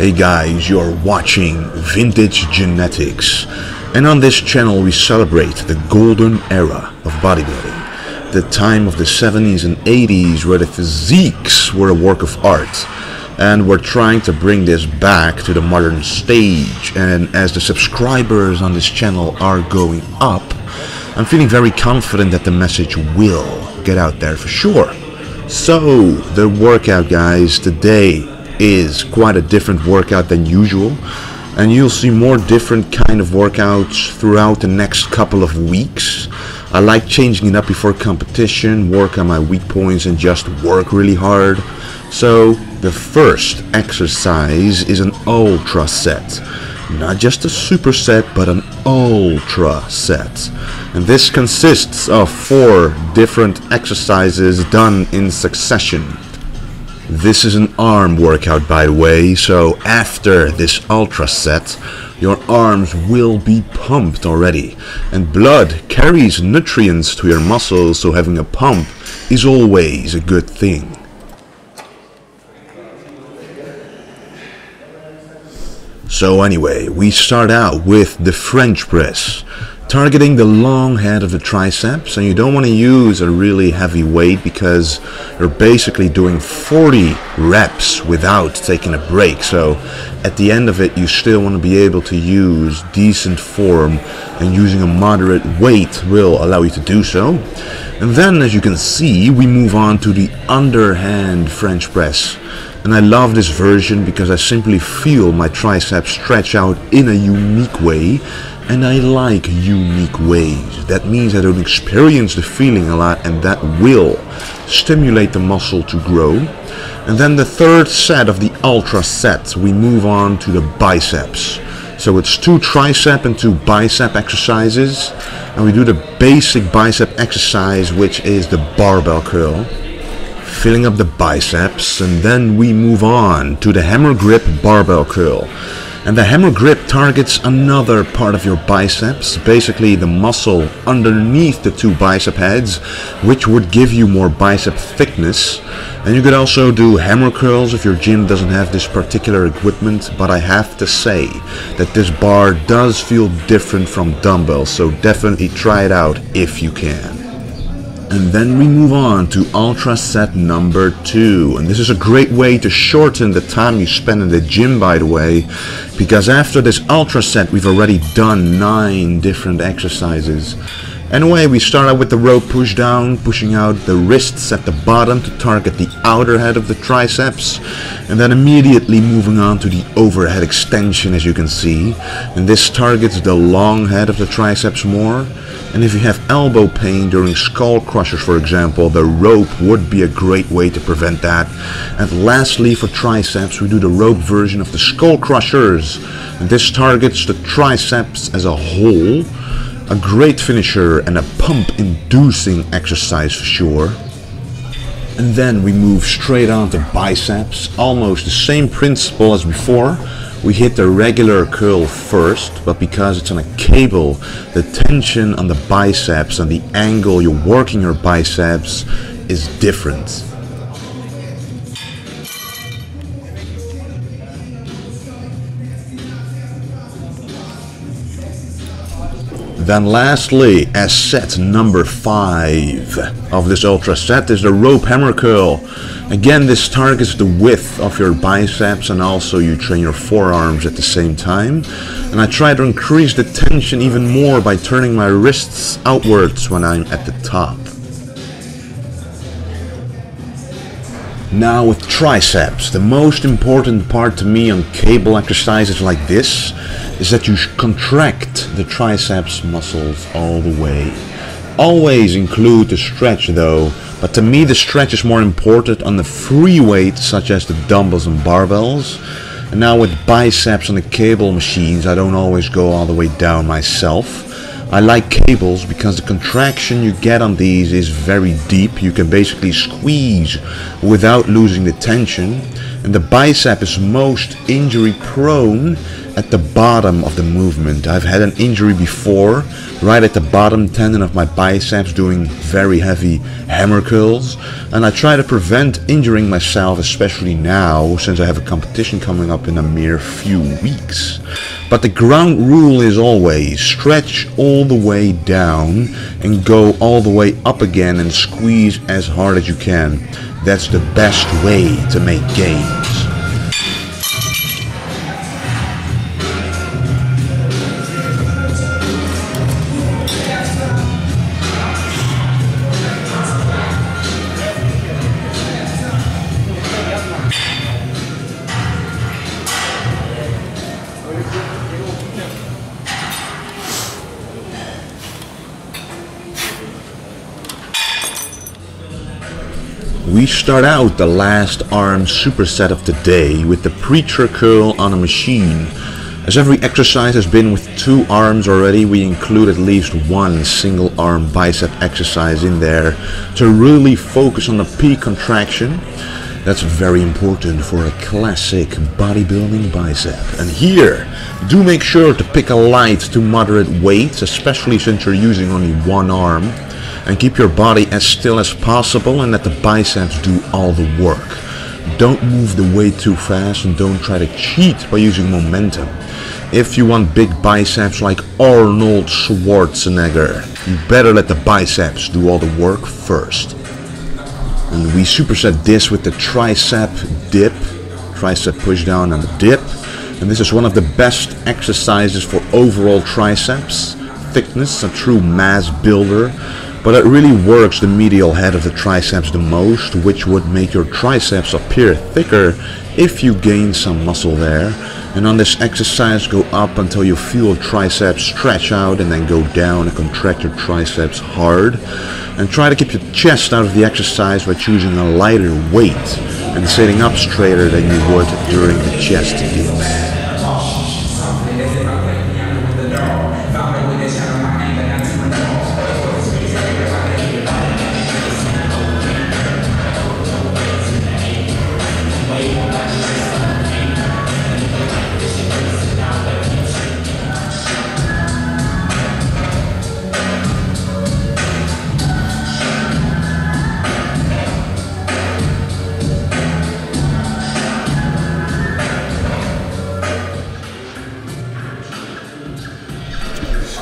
Hey guys, you're watching VintageGenetics, and on this channel we celebrate the golden era of bodybuilding, the time of the 70s and 80s where the physiques were a work of art, and we're trying to bring this back to the modern stage. And as the subscribers on this channel are going up, I'm feeling very confident that the message will get out there for sure. So the workout, guys, today is quite a different workout than usual, and you'll see more different kind of workouts throughout the next couple of weeks. I like changing it up before competition, work on my weak points and just work really hard. So the first exercise is an ultraset, not just a superset but an ultraset, and this consists of 4 different exercises done in succession. This is an arm workout, by the way, so after this ultraset your arms will be pumped already, and blood carries nutrients to your muscles, so having a pump is always a good thing. So anyway, we start out with the French press, targeting the long head of the triceps, and you don't want to use a really heavy weight because you're basically doing 40 reps without taking a break. So at the end of it you still want to be able to use decent form, and using a moderate weight will allow you to do so. And then, as you can see, we move on to the underhand French press. And I love this version because I simply feel my triceps stretch out in a unique way, and I like unique ways. That means I don't experience the feeling a lot, and that will stimulate the muscle to grow. And then the third set of the Ultraset, we move on to the biceps. So it's 2 tricep and 2 bicep exercises, and we do the basic bicep exercise, which is the barbell curl, filling up the biceps, and then we move on to the hammer grip barbell curl. And the hammer grip targets another part of your biceps, basically the muscle underneath the 2 bicep heads, which would give you more bicep thickness. And you could also do hammer curls if your gym doesn't have this particular equipment, but I have to say that this bar does feel different from dumbbells, so definitely try it out if you can. And then we move on to Ultraset number 2, and this is a great way to shorten the time you spend in the gym, by the way, because after this Ultraset we've already done 9 different exercises. Anyway, we start out with the rope pushdown, pushing out the wrists at the bottom to target the outer head of the triceps, and then immediately moving on to the overhead extension, as you can see, and this targets the long head of the triceps more. And if you have elbow pain during Skullcrushers, for example, the rope would be a great way to prevent that. And lastly, for triceps, we do the rope version of the Skullcrushers, and this targets the triceps as a whole. A great finisher and a pump-inducing exercise for sure. And then we move straight on to biceps, almost the same principle as before. We hit the regular curl first, but because it's on a cable, the tension on the biceps and the angle you're working your biceps is different. Then lastly, as set number 5 of this Ultraset is the rope hammer curl. Again, this targets the width of your biceps, and also you train your forearms at the same time. And I try to increase the tension even more by turning my wrists outwards when I'm at the top. Now with triceps, the most important part to me on cable exercises like this is that you contract the triceps muscles all the way. Always include the stretch though, but to me the stretch is more important on the free weights such as the dumbbells and barbells. And now with biceps on the cable machines, I don't always go all the way down myself. I like cables because the contraction you get on these is very deep. You can basically squeeze without losing the tension, and the bicep is most injury prone at the bottom of the movement. I've had an injury before, right at the bottom tendon of my biceps doing very heavy hammer curls, and I try to prevent injuring myself, especially now since I have a competition coming up in a mere few weeks. But the ground rule is always stretch all the way down and go all the way up again and squeeze as hard as you can. That's the best way to make gains. We start out the last arm superset of the day with the preacher curl on a machine. As every exercise has been with 2 arms already, we include at least 1 single arm bicep exercise in there to really focus on the peak contraction. That's very important for a classic bodybuilding bicep. And here, do make sure to pick a light to moderate weight, especially since you're using only 1 arm. And keep your body as still as possible and let the biceps do all the work. Don't move the weight too fast and don't try to cheat by using momentum. If you want big biceps like Arnold Schwarzenegger, you better let the biceps do all the work first. And we superset this with the tricep dip, tricep pushdown and the dip. And this is one of the best exercises for overall triceps thickness, a true mass builder. But it really works the medial head of the triceps the most, which would make your triceps appear thicker if you gain some muscle there. And on this exercise, go up until you feel triceps stretch out and then go down and contract your triceps hard. And try to keep your chest out of the exercise by choosing a lighter weight and sitting up straighter than you would during the chest dip.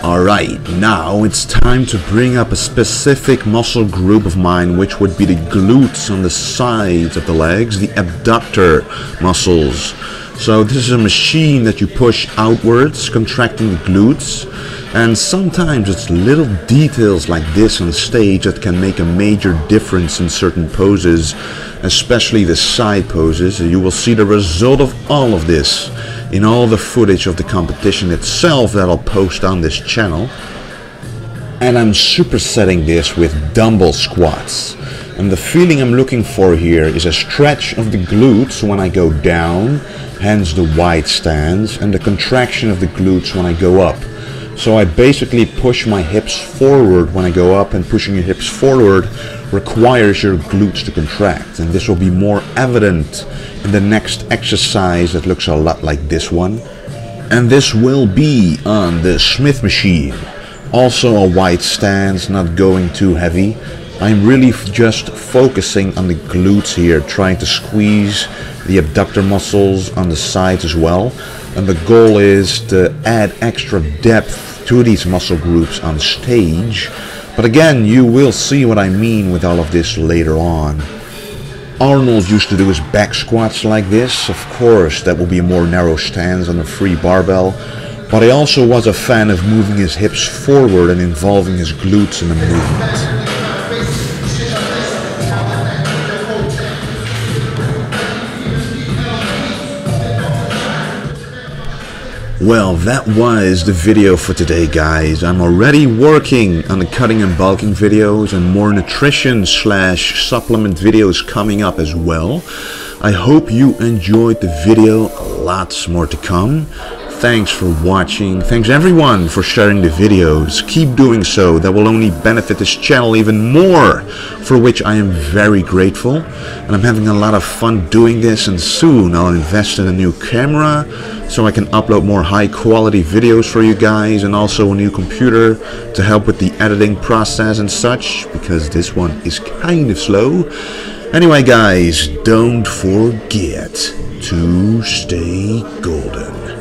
Alright, now it's time to bring up a specific muscle group of mine, which would be the glutes on the sides of the legs, the abductor muscles. So this is a machine that you push outwards, contracting the glutes, and sometimes it's little details like this on stage that can make a major difference in certain poses, especially the side poses. You will see the result of all of this in all the footage of the competition itself that I'll post on this channel. And I'm supersetting this with dumbbell squats. And the feeling I'm looking for here is a stretch of the glutes when I go down, hence the wide stance, and the contraction of the glutes when I go up. So I basically push my hips forward when I go up, and pushing your hips forward requires your glutes to contract. And this will be more evident in the next exercise that looks a lot like this one. And this will be on the Smith machine. Also a wide stance, not going too heavy. I'm really just focusing on the glutes here, trying to squeeze the abductor muscles on the sides as well. And the goal is to add extra depth to these muscle groups on stage. But again, you will see what I mean with all of this later on. Arnold used to do his back squats like this. Of course, that will be a more narrow stance on a free barbell. But I also was a fan of moving his hips forward and involving his glutes in the movement. Well, that was the video for today, guys. I'm already working on the cutting and bulking videos and more nutrition / supplement videos coming up as well. I hope you enjoyed the video. Lots more to come. Thanks for watching. Thanks everyone for sharing the videos. Keep doing so. That will only benefit this channel even more, for which I am very grateful. And I'm having a lot of fun doing this, and soon I'll invest in a new camera so I can upload more high quality videos for you guys, and also a new computer to help with the editing process and such, because this one is kind of slow. Anyway guys, don't forget to stay golden.